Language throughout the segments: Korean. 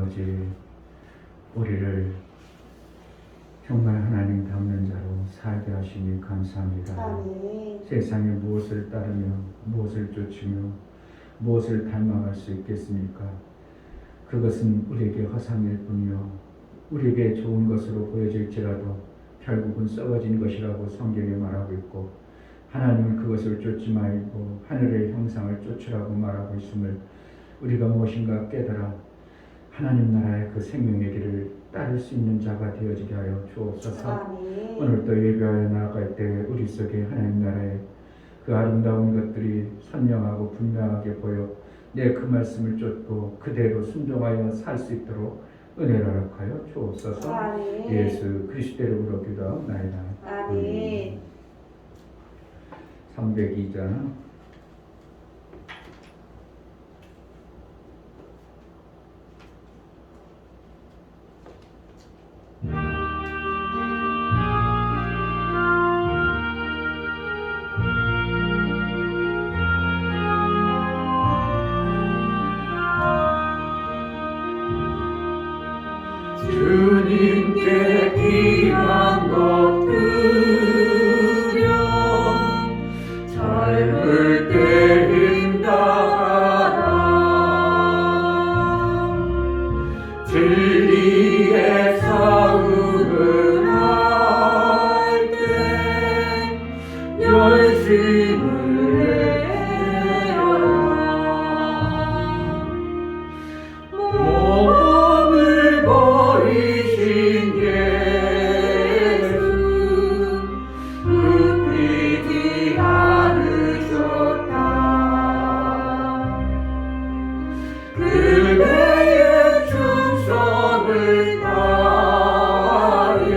아버지, 우리를 정말 하나님 닮는 자로 살게 하시니 감사합니다. 아멘. 세상에 무엇을 따르며 무엇을 쫓으며 무엇을 닮아갈 수 있겠습니까? 그것은 우리에게 허상일 뿐이요, 우리에게 좋은 것으로 보여질지라도 결국은 썩어진 것이라고 성경에 말하고 있고, 하나님은 그것을 쫓지 말고 하늘의 형상을 쫓으라고 말하고 있음을 우리가 무엇인가 깨달아 하나님 나라의 그 생명의 길을 따를 수 있는 자가 되어지게 하여 주옵소서. 아멘. 오늘도 예배하여 나아갈 때 우리 속에 하나님 나라의 그 아름다운 것들이 선명하고 분명하게 보여 내 그 말씀을 쫓고 그대로 순종하여 살 수 있도록 은혜를 허락하여 주옵소서. 아멘. 예수 그리스도 이름으로 기도하옵나이다. 아멘. 302장 주님께 귀한 것 드려 젊을 때 힘다하라. 진리의 싸움을 할 때 열심을 내어라. 몸을 버리신 예수 굽히지 않으셨다. 그대의 충성을 다해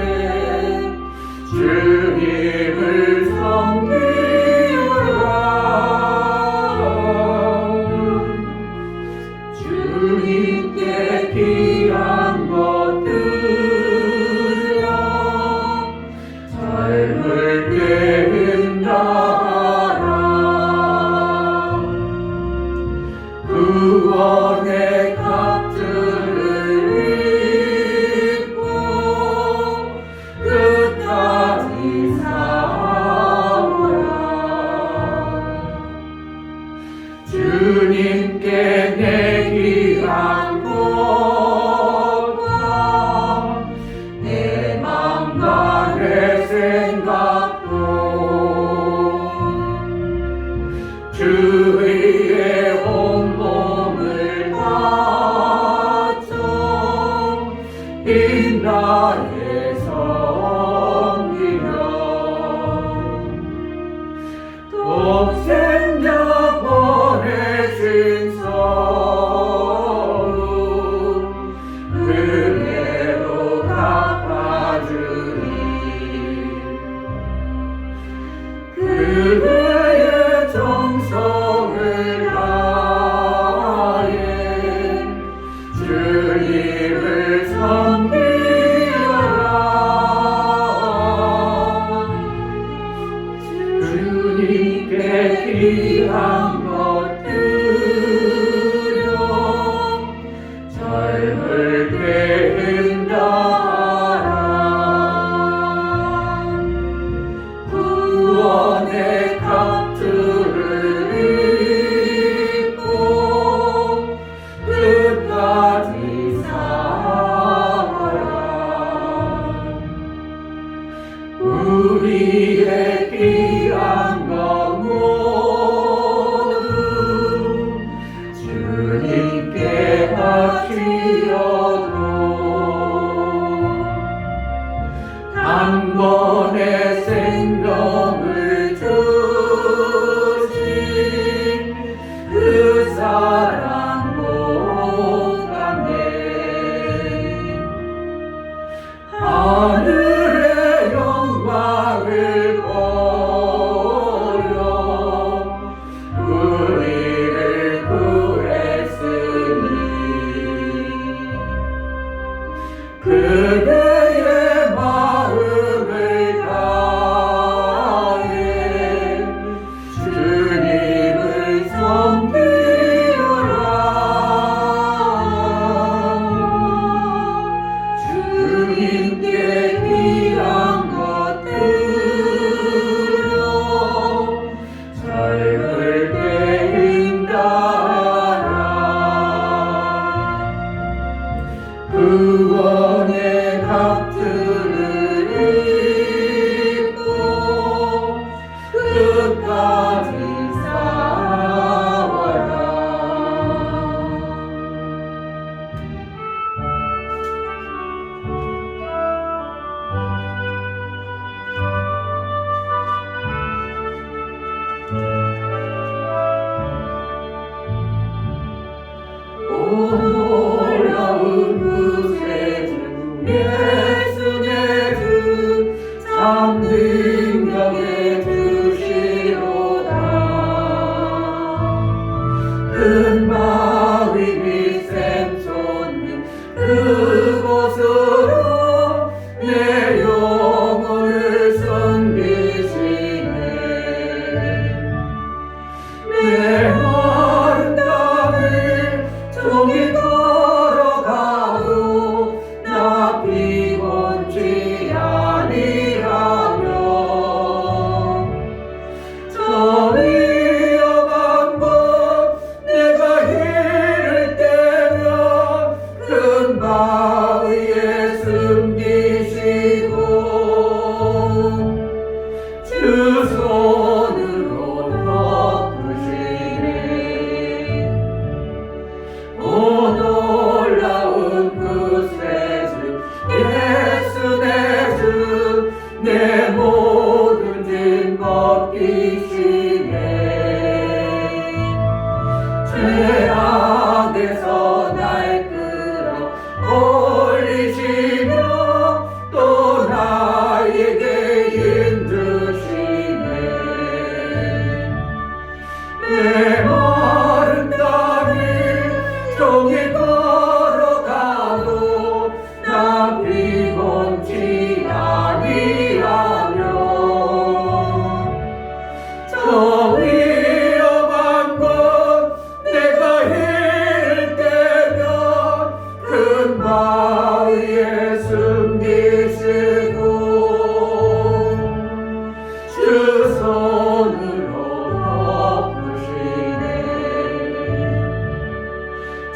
주님을 섬기라. 주님께 귀한 것 드려 젊을 때 힘다하라. 구원의 값들을 입고 끝까지 싸우라. 주님께 내 귀한 것과 내 맘과 내 생각도 주의 온몸을 바쳐 인나에 섬기며 독생자 보내신 성은 은혜로 갚아주니 그대의 정성을 다해 주님을 섬기라. 주님께 귀한 것 드려 젊을 때 힘다하라. 구원의 값들을 입고 끝까지 싸워라. 우리의 귀한 것 모두 주님께 바치어도 단번에 생명을 주신 그 사랑 못감네. 하늘의 영광을 보여 우리를 구했으니 그대의 마음을 다해 주님을 섬기라. 구원의 값들을 입고 끝까지 싸워라. 오 놀라운 구세주 예수의 주 참능력의 주시로다. 큰 바위 밑 샘솟는 그곳으로 내 영혼을 섬기시네. 내 마른 땅을 종일 걸어가도 나 피곤치 아니하며 저 위험한 곳 내가 이를 때면 큰 바위에 숨기시고 주 손으로 덮으시네. 오 놀라운 구세주 예수 내 주 내 모든 짐 벗기시네. 죄악에서 날 끌어 올리시며 또 나에게 힘주시네. 내 마른 땅을 종일 걸어가도 나 피곤치 아니하며 저 위험한 곳 내가 이를 때면 큰 바위에 숨기시고 주 손으로 덮으시네.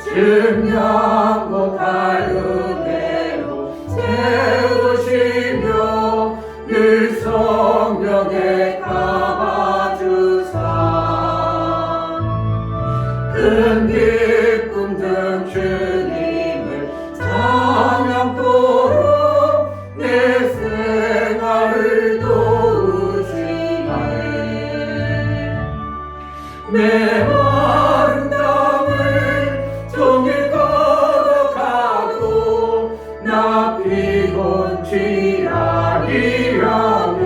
증량 못할 은혜로 채우시며 늘 성령에 감아주사 큰 기쁨 등 주님을 찬양토록 내 생활을 도우시네. 내 마른 땅을 종일 걸어가도 나 피곤치 아니하며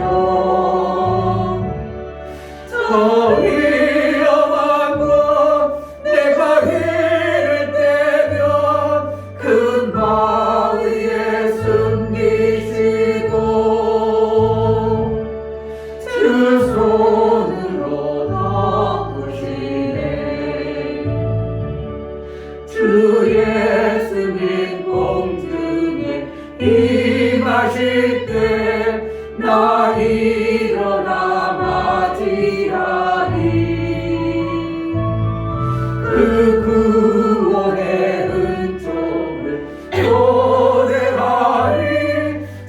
저 위험한 곳 내가 이를 때면 큰 바위에 숨기시고 주 손으로 덮으시네. 주 예수님 공중에 임하실 때 나 일어나 맞이하리. 그 구원의 은총을 노래하리.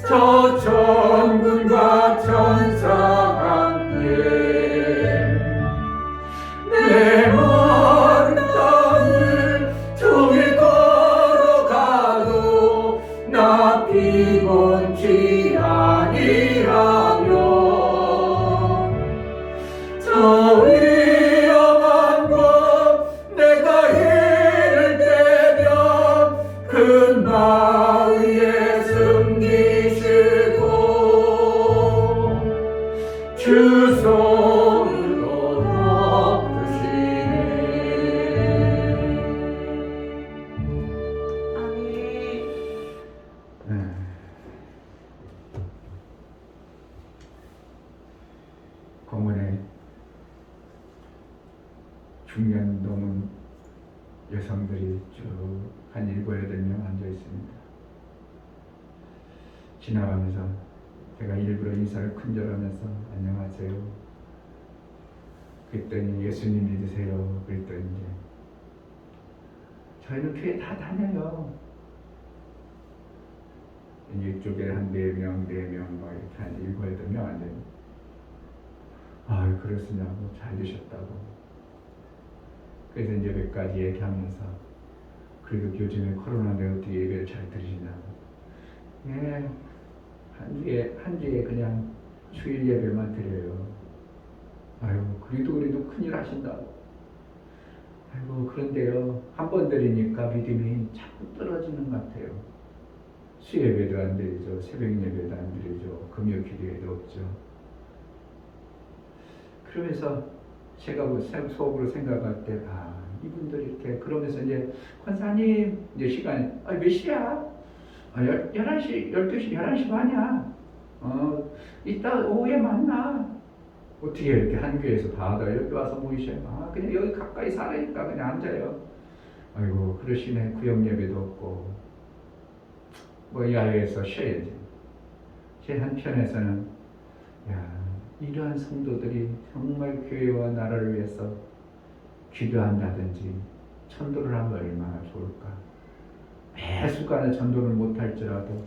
저 천군과 천사 함께 내 마른 땅을 종일 걸어가도 나 피곤치 아니하며 저 위험한 곳 내가 이를 때면 큰 바위에 숨기시고 주 손으로 덮으시네. 아멘. 네. 공원에 중년 넘은 여성들이 쭉 한 7, 8명 앉아 있습니다. 지나가면서 제가 일부러 인사를 큰절하면서 안녕하세요. 그랬더니 예수님 믿으세요. 그랬더니 이제 저희는 교회 다 다녀요. 이쪽에 한 4명, 4명 막 이렇게 한 7, 8명 안 되는. 아유 그러시냐고 잘 되셨다고. 그래서 이제 몇 가지 얘기하면서 그래도 요즘에 코로나인데 어떻게 예배를 잘 드리시냐고. 예, 한 주에 그냥 주일 예배만 드려요. 아유 그래도 큰일 하신다고. 아이고 그런데요 한 번 드리니까 믿음이 자꾸 떨어지는 것 같아요. 수예배도 안 드리죠. 새벽 예배도 안 드리죠. 금요 기도회도 없죠. 그러면서 제가 속으로 생각할 때 이분들이 이렇게 그러면서 이제 권사님 이제 시간이 몇 시야? 11시 12시 11시 반이야. 이따 오후에 만나. 어떻게 이렇게 한 교회에서 다 여기 와서 모이셔요? 그냥 여기 가까이 살으니까 그냥 앉아요. 아이고 그러시네. 구역 예배도 없고 뭐 야외에서 쉬어야지. 제 한편에서는 이러한 성도들이 정말 교회와 나라를 위해서 기도한다든지 전도를 하면 얼마나 좋을까. 매 순간에 전도를 못할지라도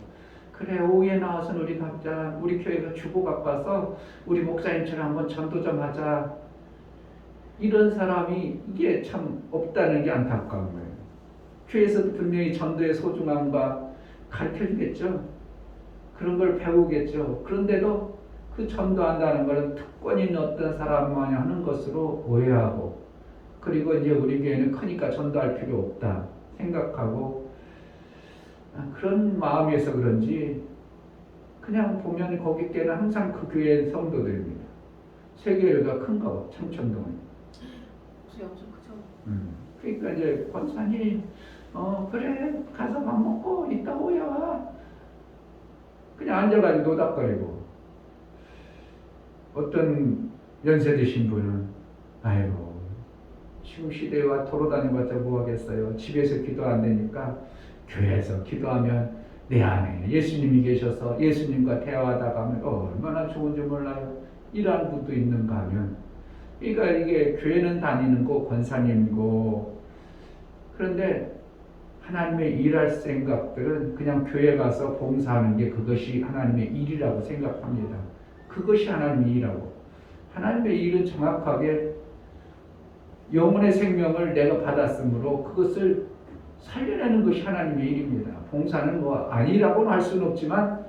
그래 오후에 나와서 우리 각자 우리 교회가 주보갖고 와서 우리 목사님처럼 한번 전도 좀 하자. 이런 사람이 이게 참 없다는 게 안타까운 거예요. 교회에서도 분명히 전도의 소중함과 가르쳐주겠죠. 그런 걸 배우겠죠. 그런데도 그 전도한다는 것은 특권 있는 어떤 사람만 하는 것으로 오해하고 그리고 이제 우리 교회는 크니까 전도할 필요 없다 생각하고 그런 마음에서 그런지 그냥 보면 거기 때는 항상 그 교회 성도들입니다. 세계교회가 큰가 봐. 청천동은. 엄청 크죠. 그러니까 이제 권사님 그래 가서 밥 먹고 이따 오야 와. 그냥 앉아가지고 노닥거리고 어떤 연세 드신 분은 아이고 지금 시대와 돌아다녀봤자 뭐하겠어요. 집에서 기도 안 되니까 교회에서 기도하면 내 안에 예수님이 계셔서 예수님과 대화하다 가면 얼마나 좋은지 몰라요. 이러한 분도 있는가 하면 그러니까 이게 교회는 다니는 거 권사님이고 그런데 하나님의 일할 생각들은 그냥 교회 가서 봉사하는 게 그것이 하나님의 일이라고 생각합니다. 그것이 하나님의 일이라고. 하나님의 일은 정확하게 영혼의 생명을 내가 받았으므로 그것을 살려내는 것이 하나님의 일입니다. 봉사는 뭐 아니라고는 할 수는 없지만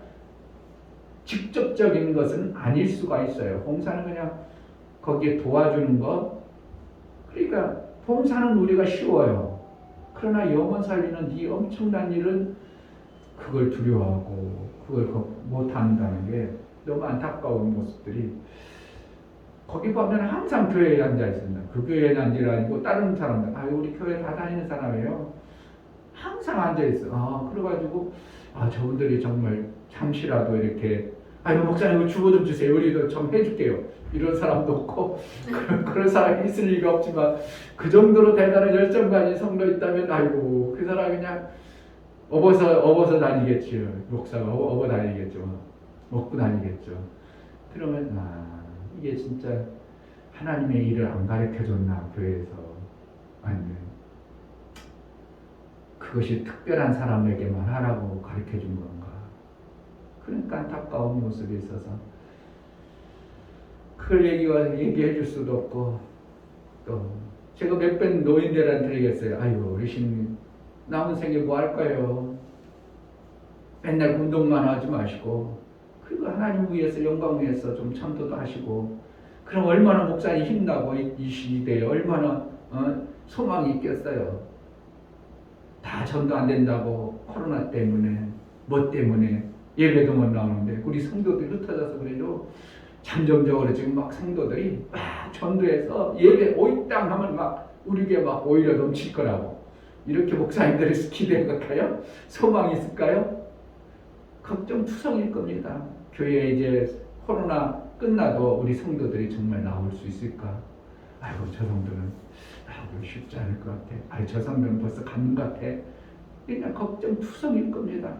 직접적인 것은 아닐 수가 있어요. 봉사는 그냥 거기에 도와주는 것. 그러니까 봉사는 우리가 쉬워요. 그러나 영혼 살리는 이 엄청난 일은 그걸 두려워하고 그걸 못한다는 게 너무 안타까운 모습들이 거기 보면 항상 교회에 앉아 있습니다. 그 교회에 앉으라 아니고 다른 사람들 우리 교회 다 다니는 사람이에요. 항상 앉아 있어. 그래가지고 저분들이 정말 잠시라도 이렇게 목사님 주보 좀 주세요. 우리도 좀 해줄게요. 이런 사람도 없고 그런 사람이 있을 리가 없지만 그 정도로 대단한 열정 가진 성도 있다면 그 사람 그냥 업어서 다니겠죠. 목사가 업어 다니겠죠. 먹고 다니겠죠. 그러면 이게 진짜 하나님의 일을 안 가르쳐줬나 교회에서 아니면 그것이 특별한 사람에게만 하라고 가르쳐준 건가. 그러니까 안타까운 모습이 있어서 그걸 얘기해 줄 수도 없고 또 제가 몇 번 노인들한테 얘기했어요. 어르신 남은 생에 뭐 할까요? 맨날 운동만 하지 마시고 그리고 하나님 위해서 영광 위해서 좀 전도도 하시고 그럼 얼마나 목사님 힘나고 이 시대에 얼마나 소망이 있겠어요. 다 전도 안 된다고 코로나 때문에 뭐 때문에 예배도 못 나오는데 우리 성도들이 흩어져서 그래도 잠정적으로 지금 막 성도들이 막 전도해서 예배 오이땅 하면 막 우리 교회 막 오히려 넘칠 거라고 이렇게 목사님들이 기대할까요? 소망이 있을까요? 걱정투성일 겁니다. 교회에 이제 코로나 끝나도 우리 성도들이 정말 나올 수 있을까? 저 성도는 쉽지 않을 것 같아. 저 성도는 벌써 가는 것 같아. 그냥 걱정투성일 겁니다.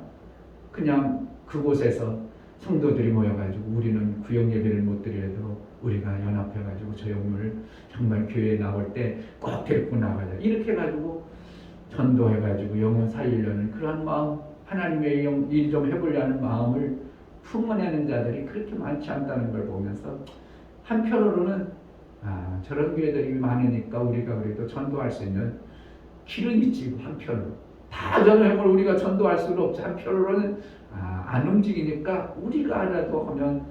그냥 그곳에서 성도들이 모여가지고 우리는 구역 예배를 못 드려도 우리가 연합해가지고 저 영혼을 정말 교회에 나올 때 꼭 데리고 나가자. 이렇게 해가지고 전도해가지고 영혼 살리려는 그런 마음 하나님의 일 좀 해보려는 마음을 품어내는 자들이 그렇게 많지 않다는 걸 보면서 한편으로는 저런 교회들이 많으니까 우리가 그래도 전도할 수 있는 길은 있지. 한편으로 다 전도해볼 우리가 전도할 수는 없지. 한편으로는 안 움직이니까 우리가 하라도 하면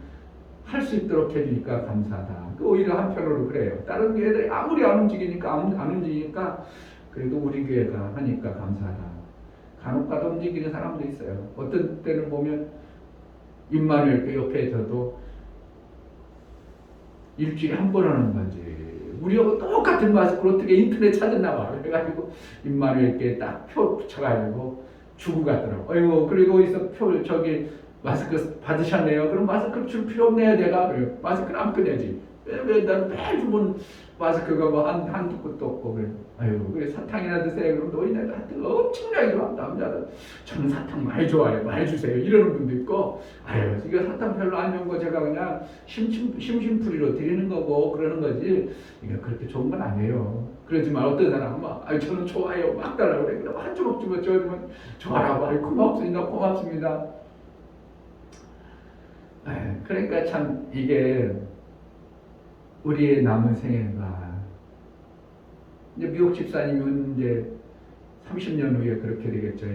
할 수 있도록 해주니까 감사하다. 오히려 한편으로 그래요. 다른 교회들이 아무리 안 움직이니까 그래도 우리 교회가 하니까 감사하다. 간혹가다 움직이는 사람도 있어요. 어떤 때는 보면 임마누엘 교회 옆에 저도 일주일에 한 번 하는 건지 우리하고 똑같은 마스크를 어떻게 인터넷 찾았나 봐. 그래가지고 임마누엘 교회 딱 표 붙여가지고 주고 갔더라고. 아이고 그리고 어디서 표 저기 마스크 받으셨네요. 그럼 마스크 줄 필요 없네요. 내가 그래. 마스크를 안 꺼내지. 왜난 매주분 마스크가 뭐 한두 곳도 없고 그래. 아유 그래 사탕이나 드세요. 그럼 노인네들 하여튼 엄청나게 좋아. 남자들 저는 사탕 많이 좋아해요. 많이 주세요. 이러는 분도 있고 아유 이거 사탕 별로 안 좋은 거 제가 그냥 심심풀이로 드리는 거고 그러는 거지 이게 그렇게 좋은 건 아니에요. 그러지만 어떤 사람은 막 아유 저는 좋아요. 막 달라고 그래. 그럼 한 조각 주면 저주면 좋아라고 아유 고맙습니다. 그러니까 참 이게 우리의 남은 생애가 이제 미국 집사님은 이제 30년 후에 그렇게 되겠죠.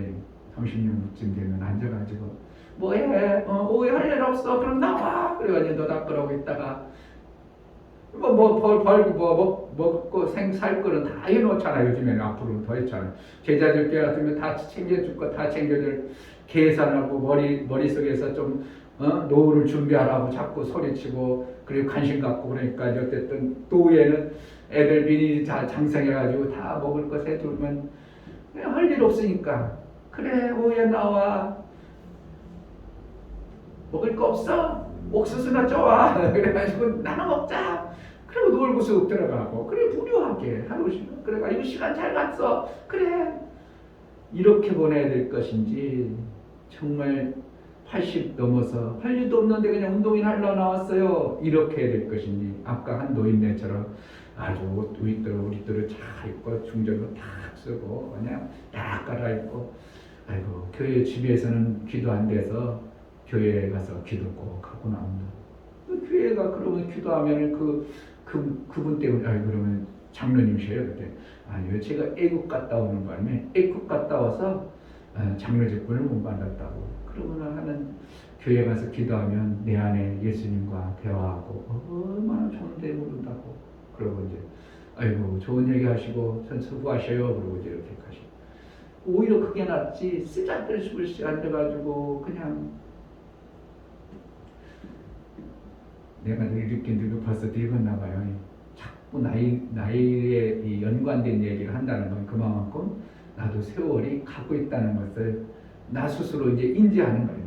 30년쯤 되면 앉아가지고 뭐해? 오해할 일 없어. 그럼 나와. 그래가지고 너다 거라고 있다가 먹고 살 거는 다 해놓잖아요. 요즘에는 앞으로는 더 했잖아요. 제자들께 같으면 다 챙겨줄 거 다 챙겨줄 계산하고 머릿속에서 좀 노후를 준비하라고 자꾸 소리치고 그리고 관심 갖고 그러니까 어쨌든 노후에는 애들 미리 다 장성해가지고 다 먹을 것 해두면 할 일 없으니까 그래 오후에 나와 먹을 거 없어? 옥수수나 줘와 그래가지고 나눠 먹자. 그리고 놀고 쑥 들어가고 그래 무료하게 하루씩 그래가 이거 시간 잘 갔어. 그래 이렇게 보내야 될 것인지 정말 80 넘어서 할 일도 없는데 그냥 운동인 하려고 나왔어요. 이렇게 해야 될 것인지 아까 한 노인네처럼 아주 우리들을 잘 입고 중저로 딱 쓰고 그냥 딱 갈아입고 아이고 교회 집에서는 기도 안 돼서 교회에 가서 기도 꼭 하고 나온다. 교회가 그러면 기도하면 그분 때문에 그러면 장로님이셔요 그때 아니요 제가 애국 갔다 오는 바람에 애국 갔다 와서 장로 직분을 못 받았다고. 그러면 하는 교회 가서 기도하면 내 안에 예수님과 대화하고 얼마나 좋은데 모른다고. 그러고 이제 아이고 좋은 얘기 하시고 전 수고하셔요. 그러고 이제 이렇게 가시고 오히려 그게 낫지 쓰잘데없이 앉아가지고 그냥 내가 이렇게 늙어 벌써 늙었나 봐요. 자꾸 나이에 이 연관된 얘기를 한다는 건 그만큼 나도 세월이 가고 있다는 것을 나 스스로 이제 인지하는 거예요.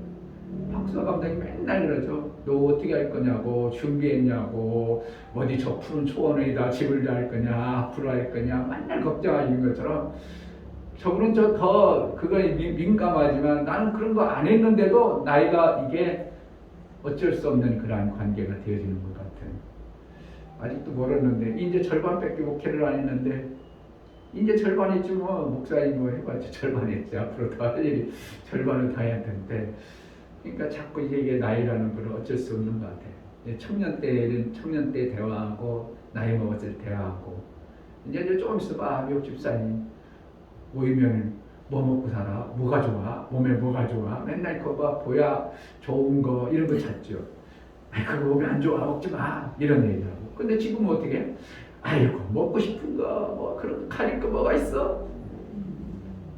박수아 감독이 맨날 그러죠. 너 어떻게 할 거냐고 준비했냐고 어디 저 푸른 초원에다 집을 잘 거냐 앞으로 할 거냐 맨날 걱정하시는 것처럼 저분은 더 그거에 민감하지만 나는 그런 거 안 했는데도 나이가 이게 어쩔 수 없는 그러한 관계가 되어지는 것 같아요. 아직도 멀었는데 이제 절반밖에 목회를 안 했는데 이제 절반 했지 뭐 목사님 뭐 해봤자 절반 했지 앞으로 더 할 일이 절반을 다 해야 되는데 그러니까 자꾸 이게 나이라는 건 어쩔 수 없는 것 같아요. 청년 때는 청년 때 대화하고 나이 먹었을 때 대화하고 이제 좀 있어봐 미국 집사님 모이면 뭐 먹고 살아? 뭐가 좋아? 몸에 뭐가 좋아? 맨날 그거 보야 좋은 거 이런 거 찾죠. 그거 몸에 안 좋아 먹지 마 이런 얘기하고. 근데 지금은 어떻게 해? 아이고 먹고 싶은 거 뭐 그런 가릴 거 뭐가 있어?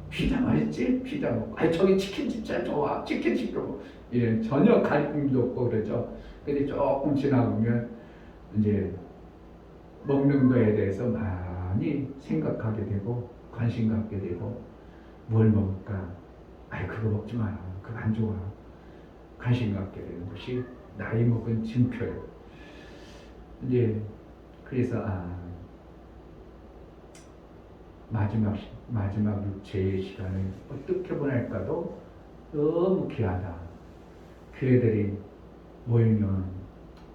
피자 맛있지? 피자 먹고 저기 치킨 진짜 좋아 치킨 시켜고 이런 전혀 가리낌도 없고 그러죠. 근데 조금 지나보면 이제 먹는 거에 대해서 많이 생각하게 되고 관심 갖게 되고 뭘 먹을까? 그거 먹지 마라. 그거 안 좋아. 관심 갖게 되는 것이 나이 먹은 징표예요. 이제 그래서 마지막 육체의 시간을 어떻게 보낼까도 너무 귀하다. 교회들이 모이면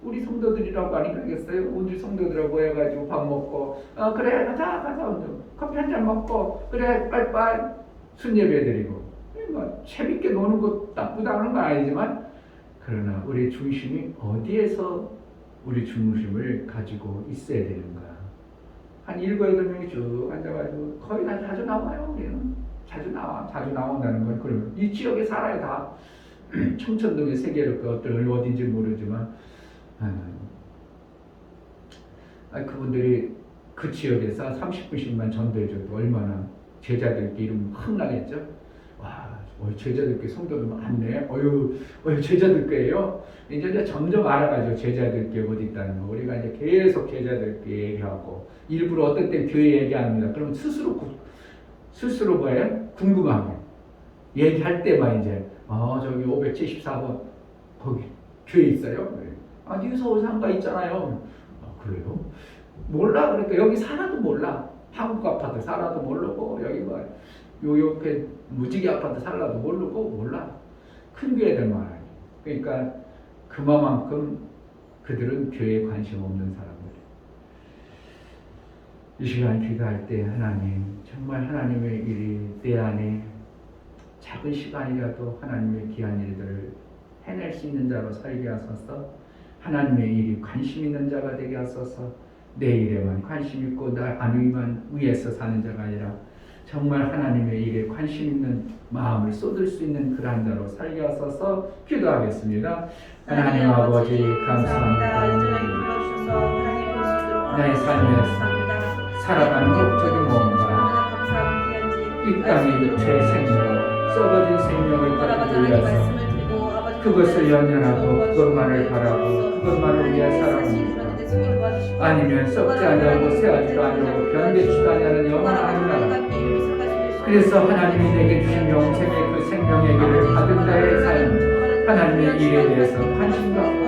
우리 성도들이라고 아니겠어요? 우리 성도들하고 해가지고 밥 먹고 그래 가자 커피 한잔 먹고 그래 빨리빨리 순예배 드리고 뭐 재밌게 노는 것 나쁘다는 건 아니지만 그러나 우리 중심이 어디에서 우리 중심을 가지고 있어야 되는가. 한 7, 8명이 쭉 앉아가지고 거의 다 자주 나와요. 우리는 자주 나온다는 건 그러면 이 지역에 살아야 다 청천동의 세계를 어딘지 모르지만 그분들이 그 지역에서 30분씩만 전도해줘도 얼마나 제자들끼리 이름 흥나겠죠. 와, 제자들끼리 성도도 많네. 제자들끼리요. 이제 점점 알아가죠. 제자들끼리 어디 있다는 거. 우리가 이제 계속 제자들끼리 얘기하고 일부러 어떤 때 교회 얘기합니다. 그럼 스스로 뭐예요? 궁금하게 얘기할 때만 이제 저기 574번 거기 교회 있어요? 네 서울상가 있잖아요. 그래요? 몰라. 그러니까 여기 살아도 몰라. 한국 아파트 살아도 모르고 여기 뭐 요 옆에 무지개 아파트 살아도 모르고 몰라. 큰 교회들만 알아요. 그러니까 그만큼 그들은 교회에 관심 없는 사람들이에요. 이 시간 기도할 때 하나님 정말 하나님의 일이 내 안에 작은 시간이라도 하나님의 귀한 일들을 해낼 수 있는 자로 살게 하소서. 하나님의 일이 관심 있는 자가 되게 하소서. 내 일에만 관심 있고 나 안위만 위해서 사는 자가 아니라 정말 하나님의 일에 관심 있는 마음을 쏟을 수 있는 그러한 자로 살게 하소서. 기도하겠습니다. 하나님 아버지 감사합니다. 나의 삶에 살아가는 목적이 뭔가 이 땅의 육체의 생명 썩어진 생명을 받기 위해서 그것을 연연하고 그것만을 바라고 그것만을 위해 살아갑니다. 아니면 썩지 아니하고 새하지도 아니하고 변개치도 아니하는 영원한 나라. 그래서 하나님이 내게 주신 영생의 그 생명의 길을 받은 자의 삶, 하나님의 일에 대해서 관심 갖고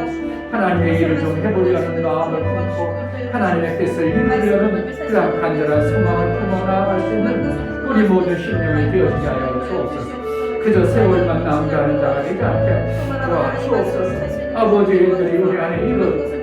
하나님의 일을 좀 해보려는 마음을 품고 하나님의 뜻을 이루려는 그러한 간절한 소망을 품어 나아갈 수 있는 우리 모든 심령이 되어지게 하여 주옵소서. 그저 세월만 남자하는 자가 되지 않게 도와주옵소서. 아버지의 일들이 우리 안에 이루어지고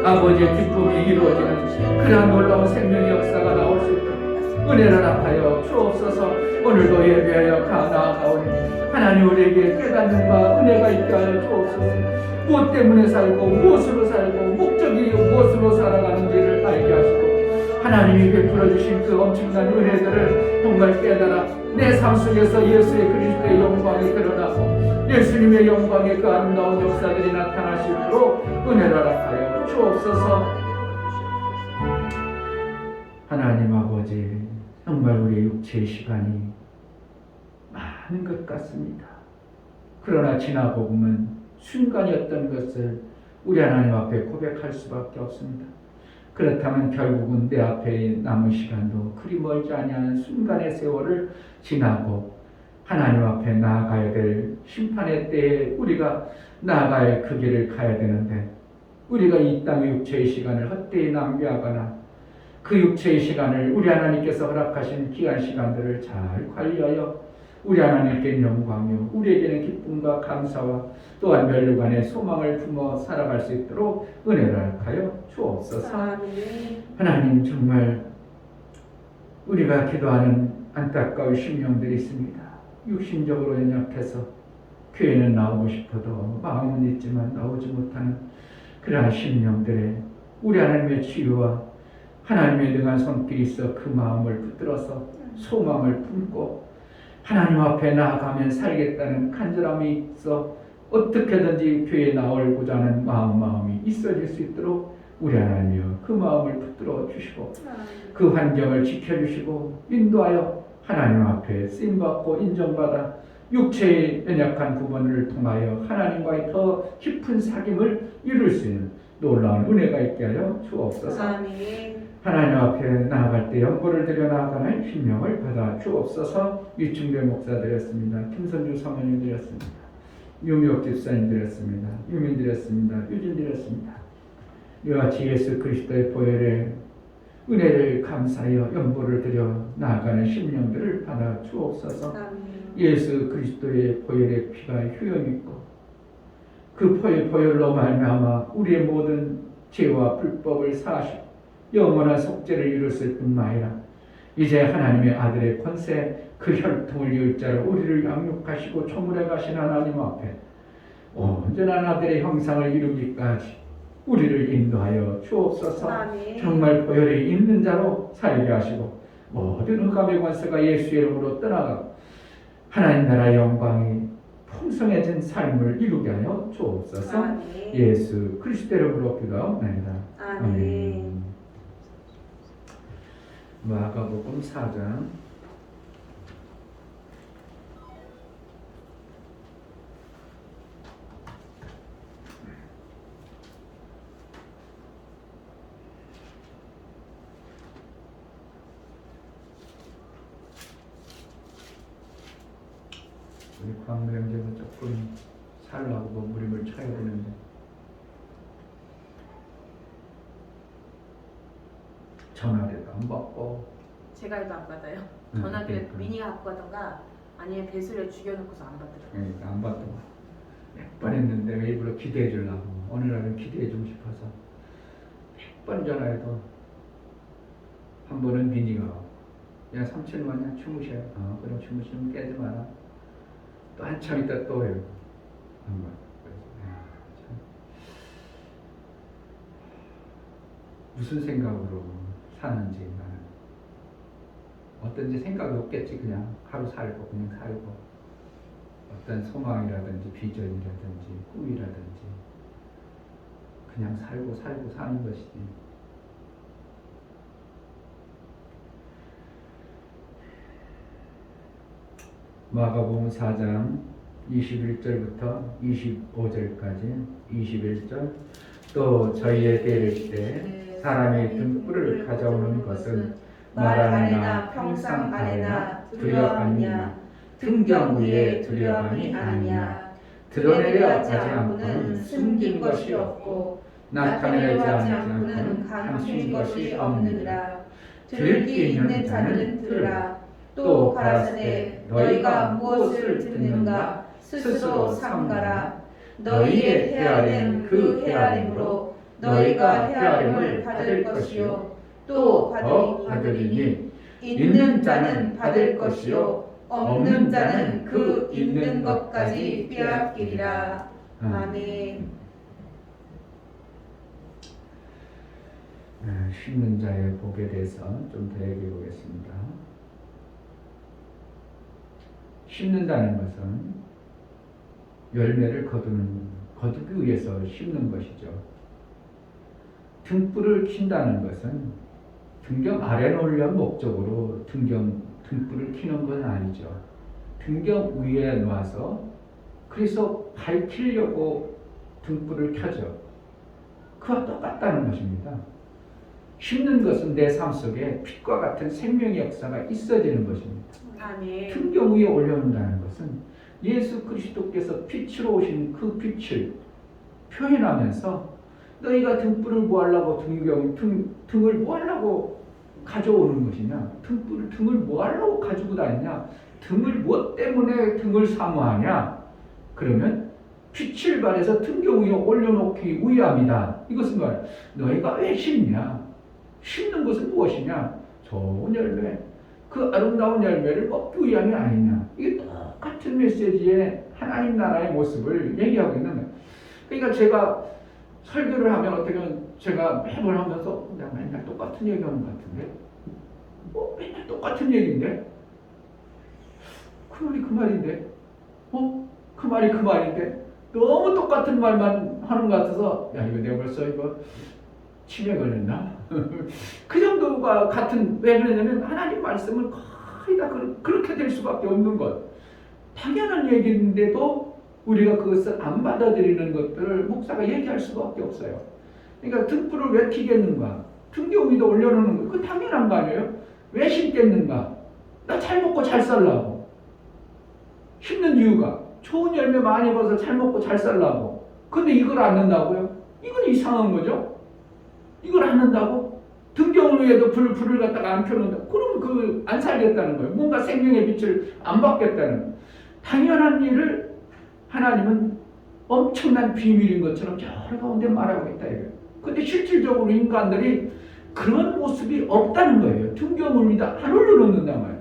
아버지의 기쁨이 이루어지는 그러한 놀라운 생명의 역사가 나올 수 있도록 은혜를 합하여 주옵소서. 오늘도 예배하여 나아가오니 하나님 우리에게 깨닫는 바 은혜가 있게 하여 주옵소서. 무엇 때문에 살고 무엇으로 살고 목적이 무엇으로 살아가는지를 알게 하시고 하나님이 베풀어 주신 그 엄청난 은혜들을 정말 깨달아 내 삶 속에서 예수의 그리스도의 영광이 드러나고 예수님의 영광의 그 아름다운 역사들이 나타나시도록 은혜를 허락하여 주옵소서. 하나님 아버지 정말 우리의 육체의 시간이 많은 것 같습니다. 그러나 지나고 보면 순간이었던 것을 우리 하나님 앞에 고백할 수밖에 없습니다. 그렇다면 결국은 내 앞에 남은 시간도 그리 멀지 아니하는 순간의 세월을 지나고 하나님 앞에 나아가야 될 심판의 때에 우리가 나아갈 그 길을 가야 되는데 우리가 이 땅의 육체의 시간을 헛되이 낭비하거나 그 육체의 시간을 우리 하나님께서 허락하신 귀한 시간들을 잘 관리하여 우리 하나님께 영광이요 우리에게는 기쁨과 감사와 또한 멸류관의 소망을 품어 살아갈 수 있도록 은혜를 하여 주옵소서. 하나님 정말 우리가 기도하는 안타까운 심령들이 있습니다. 육신적으로 연약해서 교회는 나오고 싶어도 마음은 있지만 나오지 못하는 그러한 심령들의 우리 하나님의 치유와 하나님의 능한 손길이 있어 그 마음을 붙들어서 소망을 품고 하나님 앞에 나아가면 살겠다는 간절함이 있어 어떻게든지 교회에 나오고자 하는 마음이 있어질 수 있도록 우리 하나님이여 그 마음을 붙들어 주시고 그 환경을 지켜주시고 인도하여 하나님 앞에 쓰임받고 인정받아 육체의 연약한 부분을 통하여 하나님과의 더 깊은 사귐을 이룰 수 있는 놀라운 은혜가 있게 하여 주옵소서. 하나님 앞에 나아갈 때 연고를 드려 나아가는 심령을 받아 주옵소서. 이충배 목사 드렸습니다. 김선주 사모님 드렸습니다. 유미옥 집사님 드렸습니다. 유민 드렸습니다. 유진 드렸습니다. 이와 같이 예수 그리스도의 보혈에 은혜를 감사하여 연보를 드려 나아가는 심령들을 받아 주옵소서. 예수 그리스도의 보혈의 피가 효용 있고 그 보혈로 말미암아 우리의 모든 죄와 불법을 사하시고 영원한 속죄를 이뤘을 뿐만 아니라 이제 하나님의 아들의 권세 그 혈통을 일자로 우리를 양육하시고 초물해 가신 하나님 앞에 온전한 아들의 형상을 이루기까지 우리를 인도하여 주옵소서. 아멘. 정말 보혈이 있는 자로 살게 하시고 모든 흑암의 권세가 예수의 이름으로 떠나가고 하나님 나라의 영광이 풍성해진 삶을 이루게 하여 주옵소서. 아멘. 예수 그리스도의 이름으로 기도하옵나이다. 아멘. 마가복음 4장 우리 광무 형제가 조금 살라고 몸부림을 쳐야 되는데 전화를 안 받고 제가 해도 안 받아요. 응, 전화기를 그러니까. 미니가 갖고 가던가 아니면 배수를 죽여놓고서 안 받더라고요. 그러니까 안 받고 몇 번 했는데 일부러 기대해 주려고 오늘날은 기대해 주고 싶어서 100번 전화해도 한 번은 민이가 야 삼촌 왔냐 주무셔요. 그럼 주무시면 깨지 마라. 또 한참 있다 또 해요. 한 번. 참. 무슨 생각으로 사는지 나는 어떤지 생각이 없겠지. 그냥 하루 살고 그냥 살고 어떤 소망이라든지 비전이라든지 꿈이라든지 그냥 살고 사는 것이지. 마가복음 4장 21절부터 25절까지 21절 또 저희에게 이를 때 사람의 등불을 가져오는 것은 말 아래나 평상 아래나 두려움이냐 등경 위에 두려움이 아니냐 드러내려 하지 않고는 숨긴 것이 없고 나타내려 하지 않고는 감춘 것이 없느니라. 들을 귀 있는 자는 들으라. 또 가라사대 너희가 무엇을 듣는가 스스로 삼가라. 너희의 헤아림 그 헤아림으로 너희가 헤아림을 받을 것이요 또 받으리니 있는 자는 받을 것이요 없는 자는 그 있는 것까지 빼앗기리라. 아멘. 심는 자의 복에 대해서 좀 더 얘기해 보겠습니다. 심는다는 것은 열매를 거두기 위해서 심는 것이죠. 등불을 킨다는 것은 등경 아래 놓으려는 목적으로 등불을 켜는 건 아니죠. 등경 위에 놔서 그래서 밝히려고 등불을 켜죠. 그와 똑같다는 것입니다. 심는 것은 내 삶 속에 빛과 같은 생명의 역사가 있어지는 것입니다. 아멘. 등경 위에 올려놓는다는 것은 예수 그리스도께서 빛으로 오신 그 빛을 표현하면서 너희가 등불을 뭐 하려고 등을 뭐 하려고 가져오는 것이냐? 등을 뭐 하려고 가지고 다니냐? 등을 뭐 때문에 등을 사모하냐? 그러면 빛을 발해서 등경 위에 올려놓기 위함이다. 이것은 뭐야? 너희가 왜 심냐? 심는 것은 무엇이냐? 좋은 열매, 그 아름다운 열매를 먹기 위함이 아니냐? 이게 똑같은 메시지의 하나님 나라의 모습을 얘기하고 있는 거예요. 그러니까 제가 설교를 하면 어떻게 하면 제가 매번 하면서 내가 맨날 똑같은 얘기하는 것 같은데 맨날 똑같은 얘기인데 그 말이 그 말인데 그 말이 그 말인데 너무 똑같은 말만 하는 것 같아서 야 이거 내가 벌써 이거 치매 걸렸나? 그 정도가 같은 왜 그러냐면 하나님 말씀은 거의 다 그렇게 될 수밖에 없는 것 당연한 얘기인데도 우리가 그것을 안 받아들이는 것들을 목사가 얘기할 수밖에 없어요. 그러니까 등불을 왜 켜겠는가? 등경 위에 올려놓는 거 그건 당연한 거 아니에요? 왜 심겠는가? 나 잘 먹고 잘 살라고. 심는 이유가 좋은 열매 많이 벌어서 잘 먹고 잘 살라고. 근데 이걸 안 한다고요? 이건 이상한 거죠? 이걸 안 한다고? 등경 위에도 불을 갖다가 안 켜놓는다. 그러면 안 살겠다는 거예요. 뭔가 생명의 빛을 안 받겠다는 거예요. 당연한 일을 하나님은 엄청난 비밀인 것처럼 저 가운데 말하고 있다 이거예요. 근데 실질적으로 인간들이 그런 모습이 없다는 거예요. 등경을 위에다 안 올려놓는단 말이에요.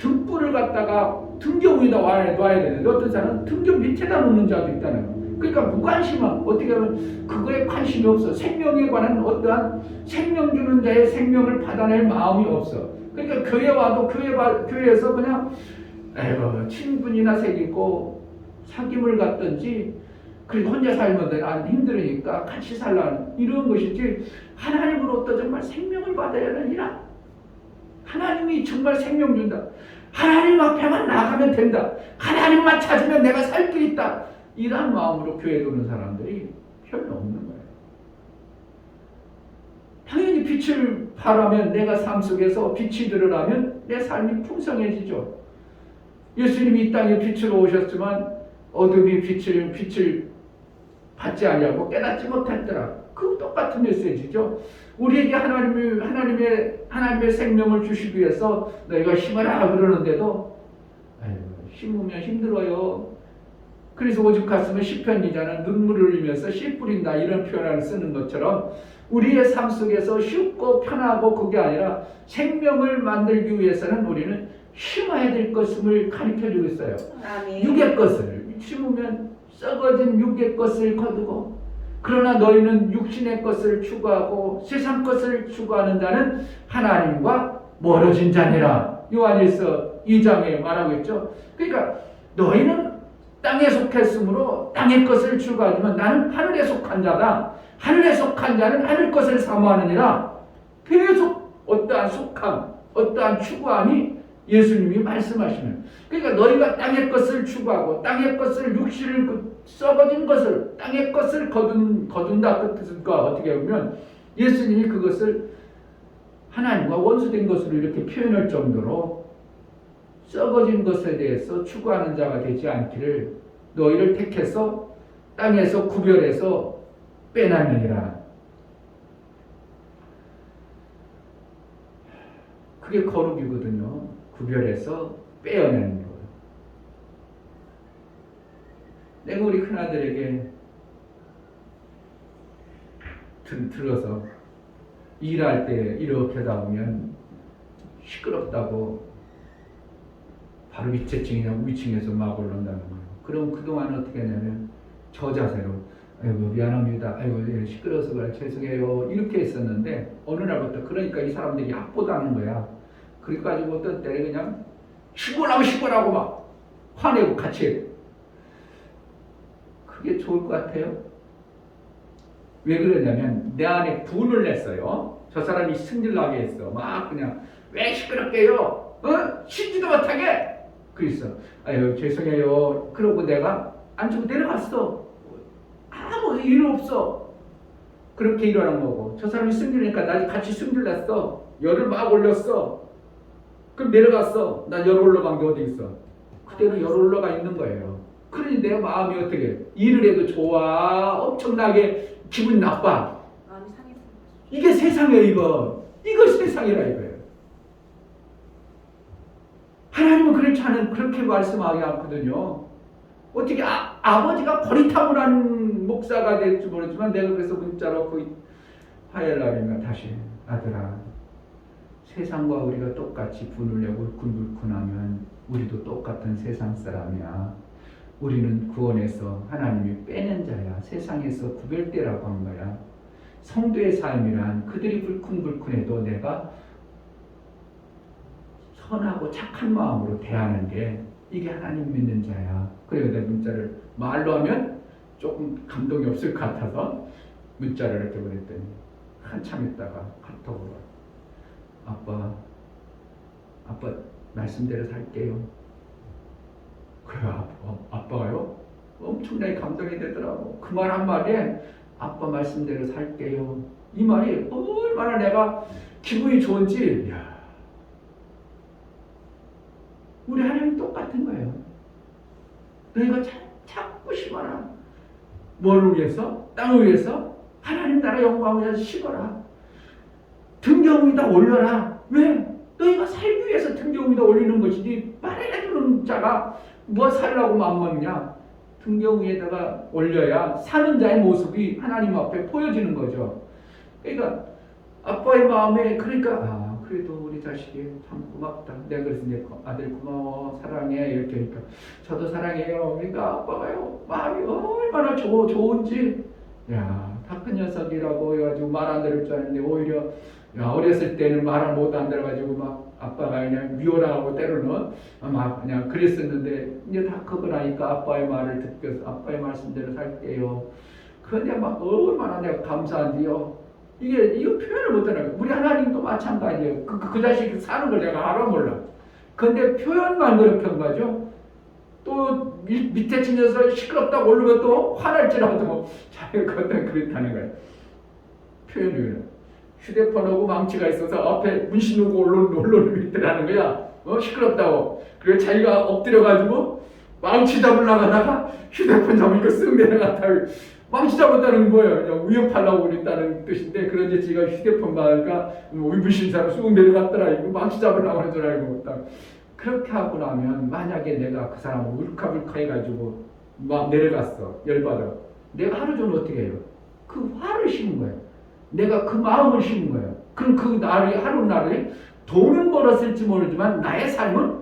등불을 갖다가 등경 위에다 놔야 되는데 어떤 사람은 등경 밑에다 놓는 자도 있다는 거예요. 그러니까 무관심한, 어떻게 하면 그거에 관심이 없어. 생명에 관한 어떠한 생명 주는 자의 생명을 받아낼 마음이 없어. 그러니까 교회 와도 교회에서 그냥 에휴 친분이나 새기고 사귐을 갖든지 그리고 혼자 살면 안 힘들으니까 같이 살라는 이런 것이지, 하나님으로부터 정말 생명을 받아야 하느니라. 하나님이 정말 생명 준다. 하나님 앞에만 나가면 된다. 하나님만 찾으면 내가 살 길 있다. 이런 마음으로 교회에 오는 사람들이 별로 없는 거예요. 당연히 빛을 바라면 내가 삶 속에서 빛이 드러나면 내 삶이 풍성해지죠. 예수님이 이 땅에 빛으로 오셨지만 어둠이 빛을 받지 아니하고 깨닫지 못했더라. 그 똑같은 메시지죠. 우리에게 하나님의 생명을 주시기 위해서 너희가 힘어라 그러는데도 심으면 힘들어요. 그래서 오죽 같으면 시편 기자는 눈물을 흘리면서 씨 뿌린다 이런 표현을 쓰는 것처럼 우리의 삶 속에서 쉽고 편하고 그게 아니라 생명을 만들기 위해서는 우리는 심어야 될 것을 가르쳐주고 있어요. 아멘. 육의 것을 심으면 썩어진 육의 것을 거두고, 그러나 너희는 육신의 것을 추구하고 세상 것을 추구하는 자는 하나님과 멀어진 자니라. 요한일서 2장에 말하고 있죠. 그러니까 너희는 땅에 속했으므로 땅의 것을 추구하지만 나는 하늘에 속한 자다. 하늘에 속한 자는 하늘 것을 사모하느니라. 계속 어떠한 속함, 어떠한 추구함이 예수님이 말씀하시는. 그러니까 너희가 땅의 것을 추구하고 땅의 것을 육신을 썩어진 것을 땅의 것을 거둔다 그 뜻과 어떻게 보면 예수님이 그것을 하나님과 원수된 것으로 이렇게 표현할 정도로 썩어진 것에 대해서 추구하는 자가 되지 않기를 너희를 택해서 땅에서 구별해서 빼놨느니라. 그게 거룩이거든요. 구별해서 빼어내는 거예요. 내가 우리 큰아들에게 들어서 일할 때 이렇게 하다 보면 시끄럽다고 바로 밑에 층이나 위층에서 막 올라온다는 거예요. 그럼 그동안 어떻게 했냐면 저 자세로 아이고 미안합니다. 아이고 시끄러워서 그래 죄송해요. 이렇게 했었는데 어느 날부터 그러니까 이 사람들이 약보다는 거야. 그래가지고 어떤 때는 그냥 시골하고 막 화내고 같이 해요. 그게 좋을 것 같아요. 왜 그러냐면 내 안에 분을 냈어요. 저 사람이 승질나게 했어. 막 그냥 왜 시끄럽게요? 쉬지도 못하게. 그랬어. 아유 죄송해요. 그러고 내가 앉고 내려갔어. 아무 일 없어. 그렇게 일어난 거고 저 사람이 승질내니까 나 같이 승질냈어. 열을 막 올렸어. 그럼 내려갔어. 난 열 올라간 게 어디 있어. 그대로 열 올라가 있는 거예요. 그러니 내 마음이 어떻게 일을 해도 좋아. 엄청나게 기분 나빠. 마음이 상했어. 이게 세상이에요. 이거 세상이라 이거예요. 하나님은 그렇게 말씀하지 않거든요. 어떻게 아버지가 고리타분한 목사가 될지 모르지만 내가 그래서 문자로 그 화요일 날인가 다시 아들아 세상과 우리가 똑같이 분을 내고 울큰불큰하면 우리도 똑같은 세상 사람이야. 우리는 구원에서 하나님이 빼는 자야. 세상에서 구별되라고 한 거야. 성도의 삶이란 그들이 불큰불큰해도 내가 선하고 착한 마음으로 대하는 게 이게 하나님 믿는 자야. 그래서 내가 문자를 말로 하면 조금 감동이 없을 것 같아서 문자를 이렇게 보냈더니 한참 있다가 카톡으로 아빠 말씀대로 살게요. 그래 아빠가요? 엄청나게 감동이 되더라고. 그 말 한마디에 아빠 말씀대로 살게요. 이 말이 얼마나 내가 기분이 좋은지. 야. 우리 하나님 똑같은 거예요. 너희가 찾고 싶어라. 뭐를 위해서? 땅을 위해서? 하나님 나라 영광을 위해서 식어라. 등경 위에다 올려라. 왜? 너희가 살기 위해서 등경 위에다 올리는 것이지 말해주는 자가 뭐 살라고 마음먹냐. 등경 위에다가 올려야 사는 자의 모습이 하나님 앞에 보여지는 거죠. 그러니까 아빠의 마음에 그러니까 그래도 우리 우리 자식이 참 고맙다. 내가 그래서 이제 아들 고마워 사랑해 이렇게 하니까 저도 사랑해요. 그러니까 아빠가요 마음이 얼마나 좋은지 다 큰 녀석이라고 해가지고 말 안 들을 줄 알았는데 오히려 어렸을 때는 말을 못 안 들어가지고 막 아빠가 그냥 미워라고 때로는 막 그냥 그랬었는데 이제 다 크고 나니까 아빠의 말을 듣고 아빠의 말씀대로 살게요. 그런데 막 얼마나 내가 감사한지요. 이거 표현을 못하는 우리 하나님도 마찬가지예요. 그 자식 사는 걸 내가 알아 몰라. 근데 표현만 그렇게 한 거죠. 또 밑에 치면서 시끄럽다고 오르면 또 화날지라도 자기가 그것도 그렇다는 거예요. 표현을 휴대폰하고 망치가 있어서 앞에 문신 놓고 올라오는 있더라는 거야. 시끄럽다고. 그래서 자기가 엎드려가지고 망치 잡으려고 하다가 휴대폰 잡으니까 쓱 내려갔다. 망치 잡았다는 거예요. 그냥 위협하려고 그랬다는 뜻인데 그런데 지가 휴대폰 받으니까 문신사로 쑥 내려갔더라. 이거 망치 잡으려고 하는 줄 알고 딱. 그렇게 하고 나면 만약에 내가 그 사람을 울컥울컥 해가지고 막 내려갔어. 열받아. 내가 하루 종일 어떻게 해요? 그 화를 심은 거예요. 내가 그 마음을 심은 거예요. 그럼 그 날이 하루날이 돈은 벌었을지 모르지만 나의 삶은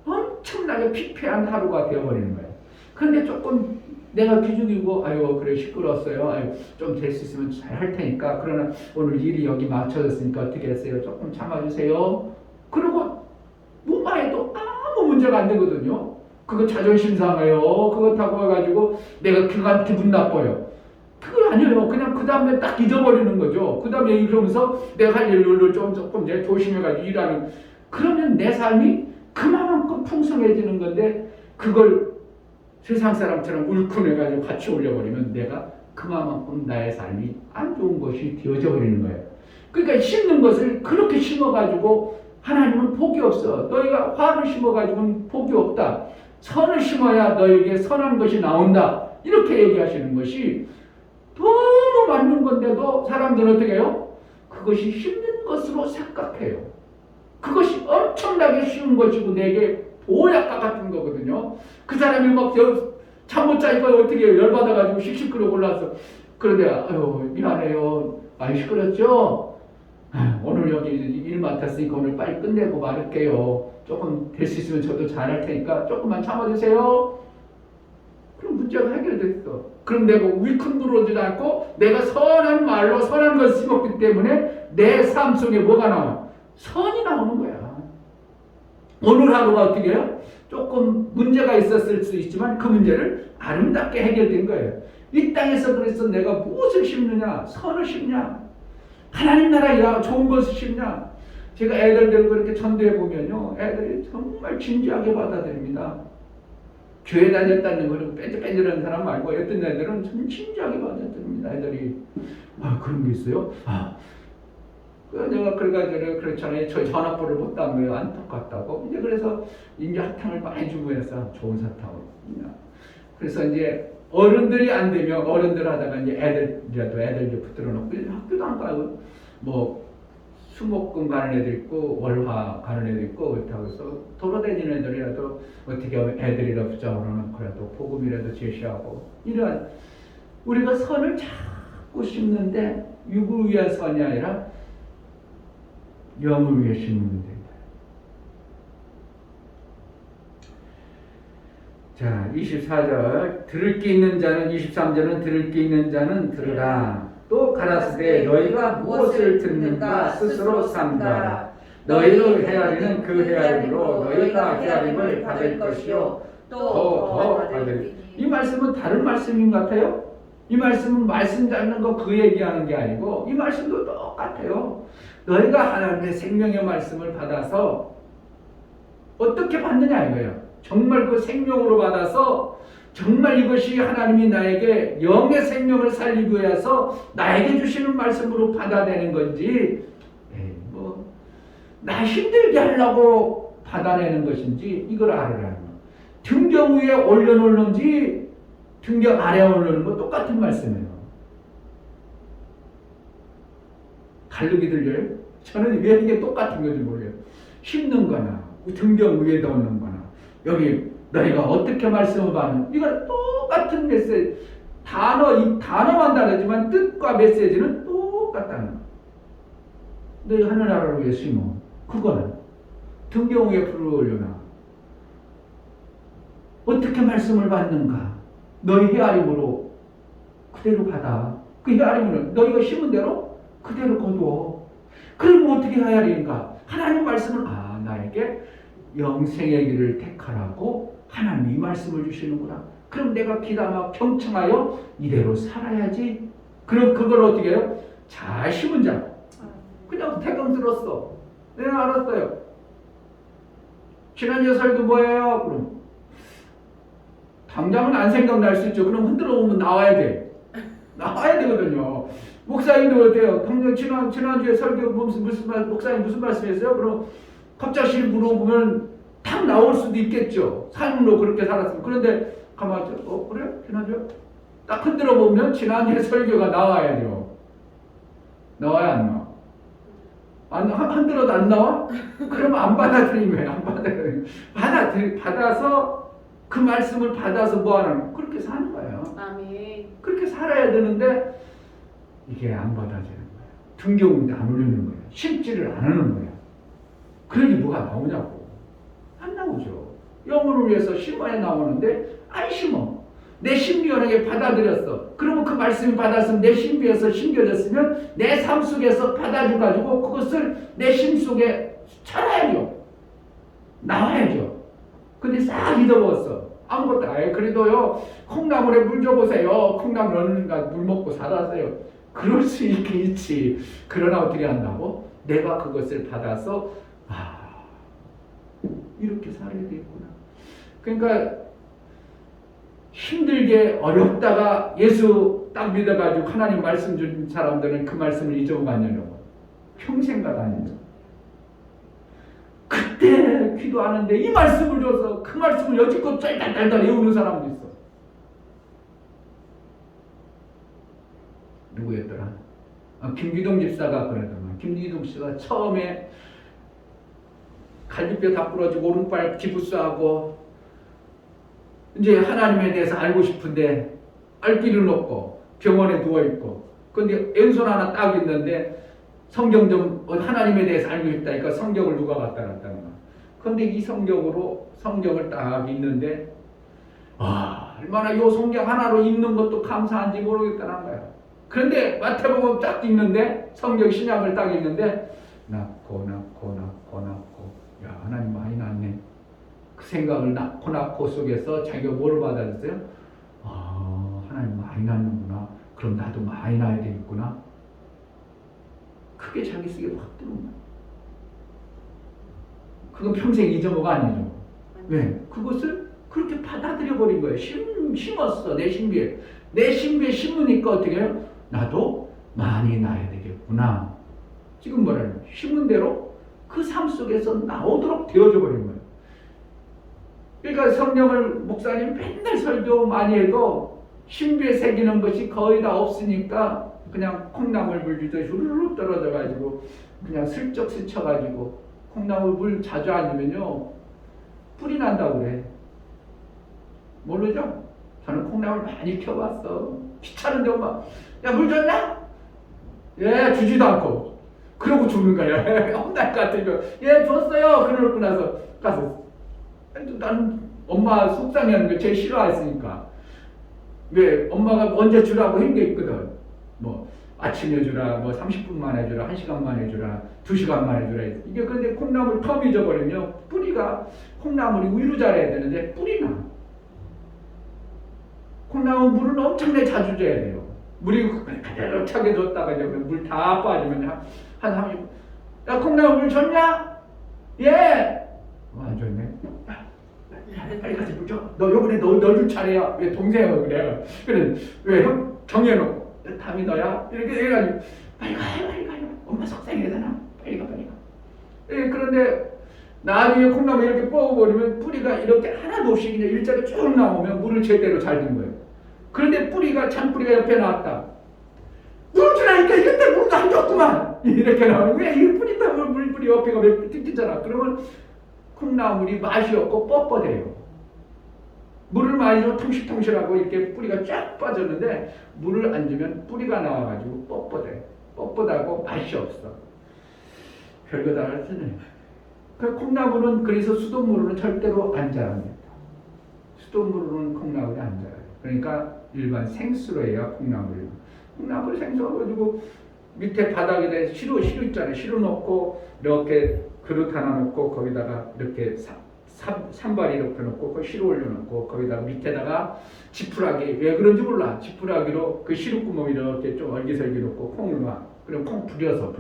엄청나게 피폐한 하루가 되어버리는 거예요. 그런데 조금 내가 기죽이고 아유 그래 시끄러웠어요. 아유 좀 될 수 있으면 잘 할 테니까 그러나 오늘 일이 여기 맞춰졌으니까 어떻게 했어요? 조금 참아주세요. 그리고 뭐만 해도 아무 문제가 안 되거든요. 그거 자존심 상해요. 그렇다고 해가지고 내가 기분 나빠요. 그거 아니에요. 그냥 그 다음에 딱 잊어버리는 거죠. 그 다음에 이러면서 내가 할 일을 조금 이제 조심해가지고 일하는. 그러면 내 삶이 그만큼 풍성해지는 건데 그걸 세상 사람처럼 울컥해가지고 같이 올려버리면 내가 그만큼 나의 삶이 안 좋은 것이 되어져 버리는 거예요. 그러니까 심는 것을 그렇게 심어가지고 하나님은 복이 없어. 너희가 화를 심어가지고는 복이 없다. 선을 심어야 너에게 선한 것이 나온다. 이렇게 얘기하시는 것이 너무 맞는 건데도 사람들은 어떻게 해요? 그것이 힘든 것으로 생각해요. 그것이 엄청나게 쉬운 것이고 내게 보약과 같은 거거든요. 그 사람이 막 잠 못 자니까 어떻게 해요? 열받아가지고 씩씩거리고 올라왔어. 그런데 아유 미안해요. 많이 시끄럽죠? 오늘 여기 일 맡았으니까 오늘 빨리 끝내고 말할게요. 조금 될 수 있으면 저도 잘할 테니까 조금만 참아주세요. 그럼 문제가 해결됐어. 그럼 내가 위큰부러지지 않고 내가 선한 말로 선한 것을 심었기 때문에 내 삶 속에 뭐가 나와? 선이 나오는 거야. 오늘 하루가 어떻게 해요? 조금 문제가 있었을 수 있지만 그 문제를 아름답게 해결된 거예요. 이 땅에서 그래서 내가 무엇을 심느냐? 선을 심냐? 하나님 나라 좋은 것을 심냐? 제가 애들 데리고 이렇게 전도해 보면요. 애들이 정말 진지하게 받아들입니다. 교회 다녔다는 거는 뺀질뺀질한 사람 말고 어떤 애들은 참 진지하게 받아들입니다. 애들이 그런 게 있어요? 내가 그래가지고 그렇잖아요. 저 전화번호를 못 딴 거예요. 안타깝다고. 이제 그래서 이제 사탕을 많이 주고 해서 좋은 사탕을. 그래서 이제 어른들이 안 되면 어른들 하다가 이제 애들 이제 붙들어 놓고 학교도 안 가고 뭐 수목금 가는 애들 있고 월화 가는 애들 있고 그렇다고 해서 돌아다니는 애들이라도 어떻게 하면 애들이라 붙잡아 놓고라도 복음이라도 제시하고 이런 우리가 선을 자꾸 심는데 육을 위한 선이 아니라 영을 위해 심는 겁니다. 자, 24절 들을 게 있는 자는 23절은 들을 게 있는 자는 들으라. 또 가라사대 너희가 무엇을 듣는가 스스로 삼가라. 너희를 헤아리는 그 헤아림으로 너희가 헤아림을 받을 것이요 더 받으리니. 이 말씀은 다른 말씀인 것 같아요. 이 말씀은 말씀 잡는 거 그 얘기하는 게 아니고 이 말씀도 똑같아요. 너희가 하나님의 생명의 말씀을 받아서 어떻게 받느냐 이거예요. 정말 그 생명으로 받아서 정말 이것이 하나님이 나에게 영의 생명을 살리기 위해서 나에게 주시는 말씀으로 받아내는 건지 나 힘들게 하려고 받아내는 것인지 이걸 알으라는 거예요. 등경 위에 올려놓는지 등경 아래에 올려놓는 거 똑같은 말씀이에요. 다르게 들려요? 저는 왜 이게 똑같은 건지 모르겠어요. 심는 거나 등경 위에다 올리는 거나 여기 너희가 어떻게 말씀을 받는 이건 똑같은 메시지. 이 단어만 다르지만 뜻과 메시지는 똑같다는 거예요. 너희 하늘나라를 위해 심어. 그거는 등경 위에 불을 올려놔. 어떻게 말씀을 받는가? 너희 헤아림으로 그대로 받아. 그 헤아림으로 너희가 심은 대로 그대로 거두어. 그러면 어떻게 헤아리는가? 하나님 말씀을 나에게 영생의 길을 택하라고 하나님이 말씀을 주시는구나. 그럼 내가 귀담아 경청하여 이대로 살아야지. 그럼 그걸 어떻게 해요? 잘 심은 자. 그냥 대강 들었어. 내가 알았어요. 지난주에 설교 뭐예요? 그럼 당장은 안 생각날 수 있죠. 그럼 흔들어 보면 나와야 돼. 나와야 되거든요. 목사님도 어때요? 지난주에 설교 목사님 무슨 말씀했어요? 그럼 갑자기 물어보면 탁 나올 수도 있겠죠. 삶으로 그렇게 살았으면. 그런데 가만히 그래? 지난주? 딱 흔들어 보면 지난주에 설교가 나와야 돼요. 나와야 안 나와? 흔들어도 안 나와? 그럼 안 받아들이면 왜? 안 받아들이면. 받아서 그 말씀을 받아서 뭐 하는 거? 그렇게 사는 거예요. 아멘. 그렇게 살아야 되는데 이게 안 받아지는 거예요. 등경인데 안 올리는 거예요. 심지를 안 하는 거예요. 그러니 뭐가 나오냐고. 안 나오죠. 영혼을 위해서 심어야 나오는데 안 심어. 내 심리원에게 받아들였어. 그러면 그 말씀이 받았으면 내 심비에서 심겨졌으면 내 삶 속에서 받아줘가지고 그것을 내 심 속에 쳐놔야죠. 나와야죠. 근데 싹 잊어먹었어. 아무것도 그래도요 콩나물에 물 줘보세요. 콩나물 어느 순간 물 먹고 살았어요. 그럴 수 있지. 그러나 어떻게 한다고? 내가 그것을 받아서 이렇게 살아야 되겠구나. 그러니까 힘들게 어렵다가 예수 딱 믿어가지고 하나님 말씀 준 사람들은 그 말씀을 잊어가냐고. 평생 가다니죠. 그때 기도하는데 이 말씀을 줘서 그 말씀을 여지껏 짤짤짤짤 외우는 사람도 있어. 누구였더라? 김기동 집사가 그러더만. 김기동 씨가 처음에 갈비뼈 다 부러지고 오른발 기부스하고 이제 하나님에 대해서 알고 싶은데 알 길은 없고 병원에 누워있고 근데 왼손 하나 딱 있는데 성경 좀 하나님에 대해서 알고 싶다니까 성경을 누가 갖다 놨다는 거야. 그런데 이 성경을 딱 읽는데 얼마나 이 성경 하나로 읽는 것도 감사한지 모르겠다는 거야. 그런데 마태복음 딱 읽는데 성경 신약을 딱 읽는데 낳고 야 하나님 많이 낳네. 그 생각을 낳고 속에서 자기가 뭘 받아들였어요? 하나님 많이 낳는구나. 그럼 나도 많이 낳아야 되겠구나. 그게 자기 속에 확 들어온 거야. 그건 평생 잊어먹어 아니죠. 왜? 그것을 그렇게 받아들여 버린 거예요. 심었어 내 신비에. 내 신비에 심으니까 어떻게 해요? 나도 많이 낳아야 되겠구나. 지금 뭐라는 거예요? 심은 대로 그 삶 속에서 나오도록 되어져 버린 거예요. 그러니까 성경을 목사님 맨날 설교 많이 해도 신비에 새기는 것이 거의 다 없으니까 그냥 콩나물 물 주듯이 후루룩 떨어져가지고 그냥 슬쩍 스쳐가지고 콩나물 물 자주 안 주면요 뿔이 난다고 그래. 모르죠? 저는 콩나물 많이 켜봤어. 귀찮은데 엄마 야 물 줬냐? 예 주지도 않고 그러고 죽는 거야. 혼날 것 같으면 예 줬어요. 그러고 나서 가서 난 엄마 속상해하는 거 제일 싫어했으니까. 왜 엄마가 언제 주라고 한 게 있거든. 뭐 아침에 주라, 뭐 30분 만에 주라, 1시간 만에 주라, 2시간 만에 주라. 이게 근데 콩나물 텀이 져버리면 뿌리가 콩나물이 우유로 자라야 되는데 뿌리 나. 콩나물 물은 엄청나게 자주 줘야 돼요. 물이 그대로 차게 줬다가 이제 물 다 빠지면 한 30분. 야 콩나물 물 줬냐? 예. 안 줬네. 빨리 가서 물 줘. 너 요번에 너 줄 차례야. 왜 동생은 그래요? 그래 왜 형 정해놓고 담이 너야? 이렇게 해가지고 빨리 가요. 엄마 속상해잖아. 빨리 가. 예, 그런데 나중에 콩나물 이렇게 뽑아버리면 뿌리가 이렇게 하나도 없이 그냥 일자로 쭉 나오면 물을 제대로 잘 준 거예요. 그런데 잔뿌리가 옆에 나왔다. 물 주라니까 이때 물도 안 줬구만. 이렇게 나오면 왜 이 뿌리 때문에 물뿌리 옆에가 몇 뜯기잖아. 그러면 콩나물이 맛이 없고 뻣뻣해요. 물을 많이 주면 통실통실하고 이렇게 뿌리가 쫙 빠졌는데 물을 안 주면 뿌리가 나와가지고 뻣뻣해. 뻣뻣하고 맛이 없어. 별거 다 할 수는. 그 콩나물은 그래서 수돗물로는 절대로 안 자랍니다. 수돗물로는 콩나물이 안 자라요. 그러니까 일반 생수로 해야 콩나물이에요. 콩나물 생수가 가지고 밑에 바닥에다 시루 있잖아요. 시루 넣고 이렇게 그릇 하나 놓고 거기다가 이렇게 산발 이렇게 놓고 그 시루 올려놓고 거기다가 밑에다가 지푸라기, 왜 그런지 몰라, 지푸라기로 그 시루 구멍 이렇게 좀 얼기설기 놓고 콩을 막, 그럼 콩 불려서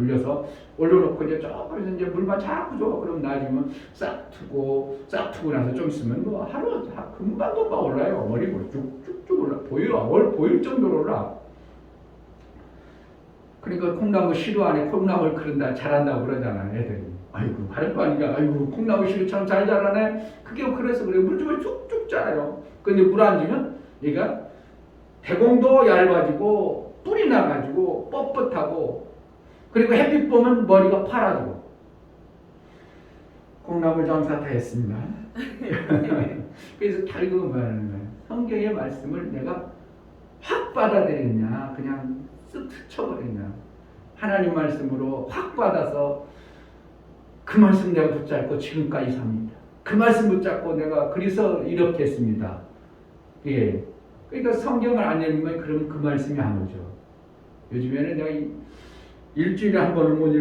올려놓고 이제 조금 이제 물만 자꾸 줘. 그럼 나중에 싹 트고 나서 좀 있으면 뭐 하루 금방 올라요. 어리고 쭉쭉 올라, 보일 정도로 올라. 그러니까 콩나물 시루 안에 콩나물 그런다 잘한다고 그러잖아 애들이. 아이고 할거 아니까, 아이고 콩나물 시루처럼 잘 자라네. 그게 그래서 그래. 물 주면 쭉쭉 자라요. 근데 물 안 주면 얘가 대공도 얇아지고 뿔이 나가지고 뻣뻣하고, 그리고 햇빛 보면 머리가 파라지고. 콩나물 장사 다 했습니다. 그래서 결국은 말하는 거예요. 성경의 말씀을 내가 확 받아들였냐, 그냥 쓱 스쳐버렸냐. 하나님 말씀으로 확 받아서 그 말씀 내가 붙잡고 지금까지 삽니다. 그 말씀 붙잡고 내가 그래서 이렇게 했습니다. 예. 그러니까 성경을 안 읽으면 그럼 그 말씀이 안 오죠. 요즘에는 내가 일주일에 한 번은 못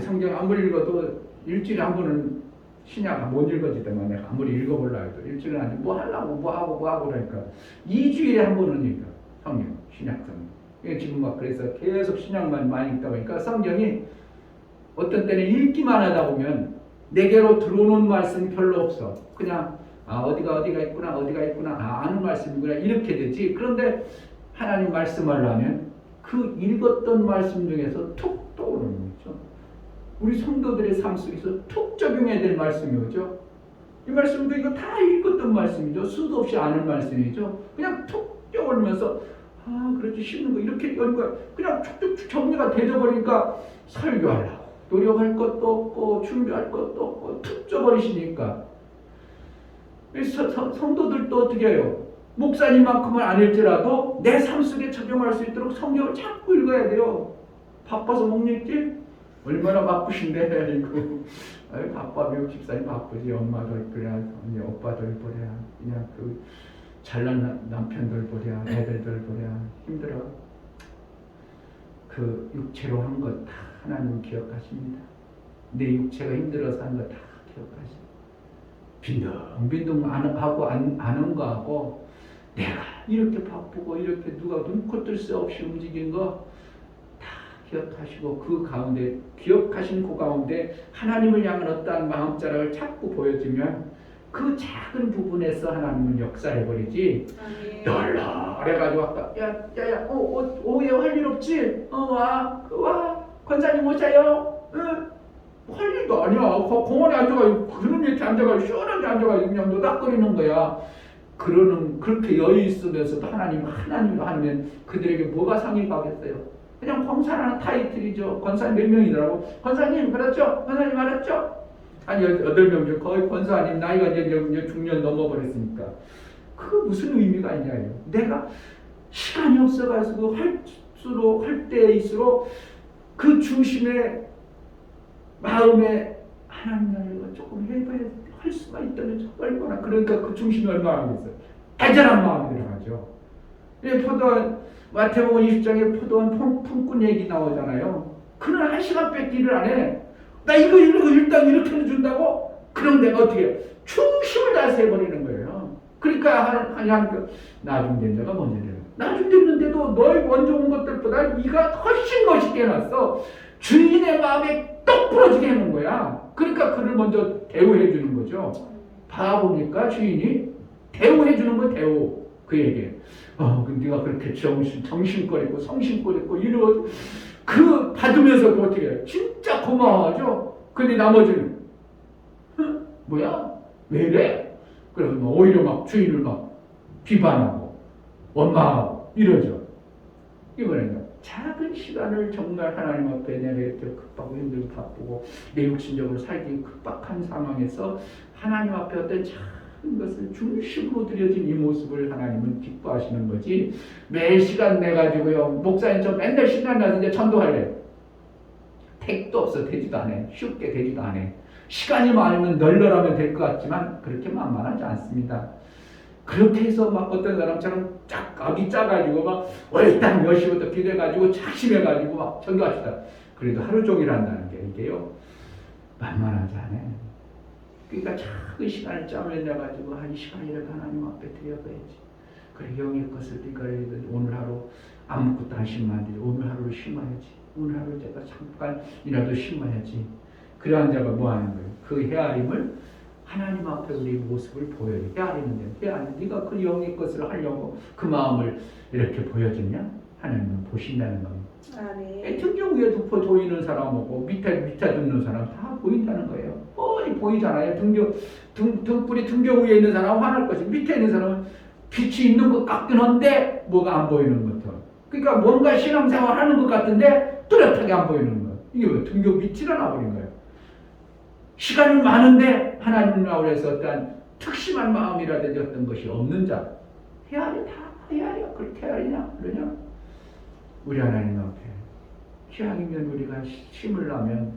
성경 아무리 읽어도 일주일에 한 번은 신약 못 읽어지더만 내가 아무리 읽어보려고 해도 일주일에 한 번 뭐 하려고 뭐 하고 그러니까 2주일에 한 번은 읽어. 성경, 신약 성경. 지금 막 그래서 계속 신약만 많이 읽다 보니까 성경이 어떤 때는 읽기만 하다 보면 내게로 들어오는 말씀이 별로 없어. 그냥 어디가 있구나 아는 말씀이구나 이렇게 되지. 그런데 하나님 말씀을 하면 그 읽었던 말씀 중에서 툭 떠오르는 거죠. 우리 성도들의 삶 속에서 툭 적용해야 될 말씀이 오죠. 이 말씀도 이거 다 읽었던 말씀이죠. 수도 없이 아는 말씀이죠. 그냥 툭 떠오르면서 그렇지 씹는 거 이렇게 이런 거 그냥 쭉쭉 정리가 되어버리니까 설교하려고 노력할 것도 없고 준비할 것도 없고 툭 쪄버리시니까. 성도들도 어떻게 해요? 목사님만큼은 아닐지라도 내 삶 속에 적용할 수 있도록 성경을 자꾸 읽어야 돼요. 바빠서 못 읽지? 얼마나 바쁘신데 이거. 바빠. 미국 집사님 바쁘지. 엄마도 보랴, 오빠들 보랴, 그냥 그 잘난 남편들 보랴, 애들들 보랴. 힘들어. 그 육체로 한 것 다 하나님 기억하십니다. 내 육체가 힘들어서 한 거 다 기억하십니다. 빈둥빈둥하고 아는 거하고 내가 이렇게 바쁘고 이렇게 누가 눈코 뜰 새 없이 움직인 거 다 기억하시고 그 가운데 기억하신 그 가운데 하나님을 향한 어떠한 마음자락을 자꾸 보여주면 그 작은 부분에서 하나님은 역사해버리지. 널널해가지고 아까 야야 오후에 할 일 없지? 와 권사님 오셔요? 응? 할 일도 아니야. 공원에 앉아가 그런 이렇게 앉아가 시원하게 앉아가 그냥 노닥거리는 거야. 그렇게 여유 있으면서도 하나님을 하면 그들에게 뭐가 상이 가겠어요? 그냥 권사라는 타이틀이죠. 권사님 몇 명이더라고. 권사님 그렇죠? 권사님 알았죠? 한 8명 중 거의 권사님 나이가 이제 중년 넘어버렸으니까 그 무슨 의미가 있냐요. 내가 시간이 없어가지고 할 때일수록 그 중심에 마음에 하나님 나라를 조금 해봐야 할 수가 있다면 얼마나, 그러니까 그 중심이 얼마나 하겠어요. 애절한 마음이 들어가죠. 마태복음 20장에 포도원 품꾼 얘기 나오잖아요. 그는 1시간 뺏기 일을 안 해. 나 이거 일단 이렇게 준다고? 그럼 내가 어떻게 해? 중심을 다해서 해버리는 거예요. 그러니까 하나님 나중된 자가 먼저 되는 거예요. 나중됐는데도 너희 먼저 온 것들보다 이가 훨씬 멋있게 해놨어. 주인의 마음에 똑 부러지게 해놓은 거야. 그러니까 그를 먼저 대우해 주는 거죠. 봐보니까 주인이 대우해 주는 거 대우. 그에게 네가 그렇게 정신껏 있고 성심껏 있고 이러고 그 받으면서도 어떻게 해? 진짜 고마워하죠. 근데 나머지는 뭐야? 왜 이래? 그래서 오히려 막 주인을 막 비판하고 원망하고 이러죠. 이번에는 작은 시간을 정말 하나님 앞에 내가 이렇게 급하고 힘들고 바쁘고 내 육신적으로 살기 급박한 상황에서 하나님 앞에 어떤 작은 것을 중심으로 드려진 이 모습을 하나님은 기뻐하시는 거지. 매 시간 내가지고요, 목사님 저 맨날 신난 나서 이제 전도할래. 택도 없어. 되지도 않아. 쉽게 되지도 않아. 시간이 많으면 널널하면 될 것 같지만 그렇게 만만하지 않습니다. 그렇게 해서 막 어떤 사람처럼 각이 짜가지고 막 일단 몇 시부터 기대가지고 작심해가지고 막 전도합시다. 그래도 하루 종일 한다는 게 이게요 만만하지 않아요. 그러니까 작은 시간을 짜면내가지고 한 시간이라도 하나님 앞에 드려봐야지. 그래 영의 것을 네가 오늘 하루 아무것도 안 심으면 되지. 오늘 하루를 심어야지. 오늘 하루 제가 잠깐이라도 심어야지. 그러한 자가 뭐 하는 거예요? 그 헤아림을 하나님 앞에 우리 모습을 보여요. 헤아리는데 헤아림. 네가 그 영의 것을 하려고 그 마음을 이렇게 보여줬냐? 하나님은 보신다는 겁니다. 등경 위에 보이는 사람하고 밑에 듣는 사람 다 보인다는 거예요. 뻔히 보이잖아요. 등불이 등경 위에 있는 사람은 환할 것이 밑에 있는 사람은 빛이 있는 것 같긴 한데 뭐가 안 보이는 것처럼. 그러니까 뭔가 신앙생활 하는 것 같은데 뚜렷하게 안 보이는 거예요. 이게 왜 등경 밑이 나버린 거예요. 시간이 많은데 하나님 나오래서 어떠한 특심한 마음이라든지 어떤 것이 없는 자. 헤아리 다 헤아리야. 그렇게 헤아리냐? 그러냐? 우리 하나님 앞에 기왕이면 우리가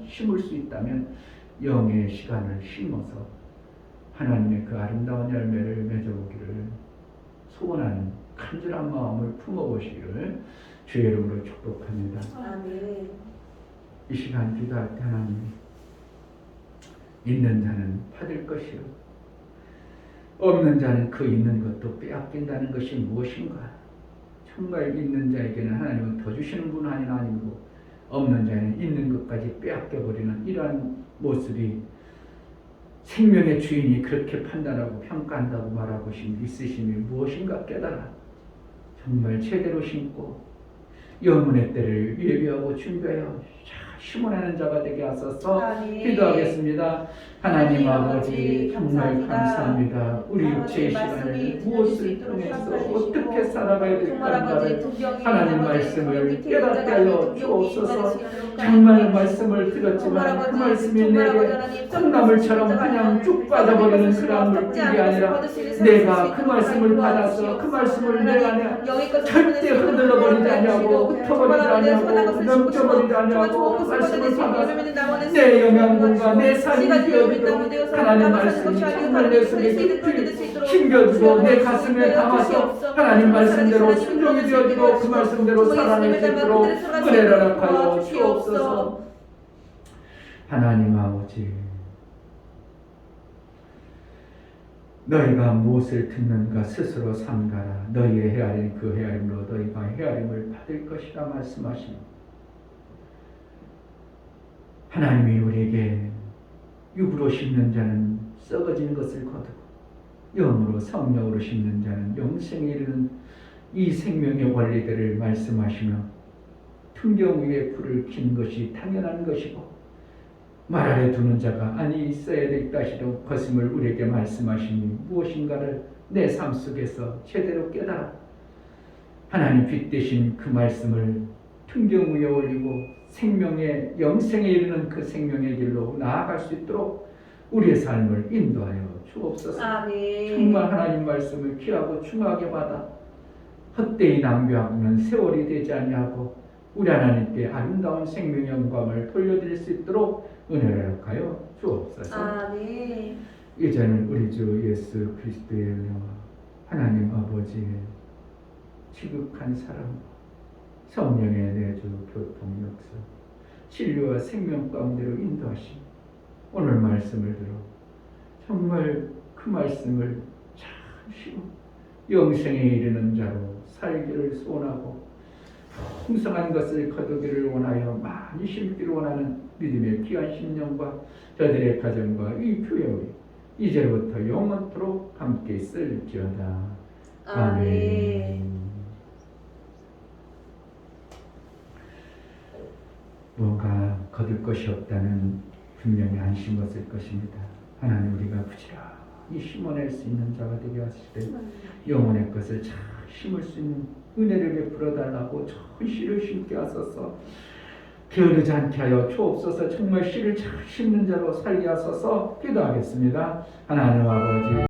심을 수 있다면 영의 시간을 심어서 하나님의 그 아름다운 열매를 맺어보기를 소원하는 간절한 마음을 품어보시기를 주의 이름으로 축복합니다. 아멘. 이 시간 기도할 때 하나님 있는 자는 받을 것이요 없는 자는 그 있는 것도 빼앗긴다는 것이 무엇인가. 정말 있는 자에게는 하나님은 더 주시는 분은 아니고 없는 자는 있는 것까지 빼앗겨버리는 이러한 모습이 생명의 주인이 그렇게 판단하고 평가한다고 말하고 있으심이 무엇인가 깨달아 정말 제대로 심고 영혼의 때를 예비하고 준비하여 심어내는 자가 되게 하소서. 기도하겠습니다. 하나님 아버지 정말 감사합니다. 우리 육체의 시간을 무엇을 통해서 어떻게 살아가야 될까를 하나님 말씀을 깨닫게 하여 주옵소서. 정말 말씀을 들었지만 그 말씀이 내게 콩나물처럼 그냥 쭉 빠져버리는 그런 게 아니라 내가 그 말씀을 받아서 그 말씀을 내 안에 절대 흔들러버리지 않냐고 흩어버리지 않냐고 넘쳐버리지 않냐고 그 말씀을 받아서 내 영양분과 내 삶이 되어지도록 하나님 말씀이 정말 내 속에 깊이 심겨주고 내 가슴에 담아서 하나님 말씀대로 순종이 되어지고 그 말씀대로 살아낼 수 있도록 은혜를 허락하여 주옵소서. 하나님 아버지 너희가 무엇을 듣는가 스스로 삼가라. 너희의 헤아림 그 헤아림으로 너희가 헤아림을 받을 것이라 말씀하시니 하나님이 우리에게 육으로 심는 자는 썩어진 것을 거두고 영으로 성령으로 심는 자는 영생에 이르는 이 생명의 원리들을 말씀하시며 등경 위에 불을 킨 것이 당연한 것이고 말 아래 두는 자가 아니 있어야 될 것이로 것임을 우리에게 말씀하시니 무엇인가를 내 삶 속에서 제대로 깨달아 하나님 빛 대신 그 말씀을 등경 위에 올리고 생명의 영생에 이르는 그 생명의 길로 나아갈 수 있도록 우리의 삶을 인도하여 주옵소서. 정말 하나님 말씀을 귀하고 중하게 받아 헛되이 낭비하고는 세월이 되지 아니하고 우리 하나님께 아름다운 생명의 영광을 돌려드릴 수 있도록 은혜를 허락하여 주옵소서. 아멘. 이제는 우리 주 예수 그리스도의 은혜와 하나님 아버지의 지극한 사랑과 성령의 내주 교통 역사 진리와 생명 가운데로 인도하시고 오늘 말씀을 들어 정말 그 말씀을 잘 쉬고 영생에 이르는 자로 살기를 소원하고 풍성한 것을 거두기를 원하여 많이 심기를 원하는 믿음의 귀한 심령과 저들의 가정과 이 교회의 이제부터 영원토록 함께 있을지어다. 아멘. 뭔가 거둘 것이 없다는 분명히 안심었을 것입니다. 하나님 우리가 부지런히 심어낼 수 있는 자가 되게 하시되 영혼의 것을 잘 심을 수 있는 은혜를 베풀어 달라고 좋은 씨를 심게 하소서. 게으르지 않게 하여 주옵소서. 정말 씨를 잘 심는 자로 살게 하소서. 기도하겠습니다. 하나님 아버지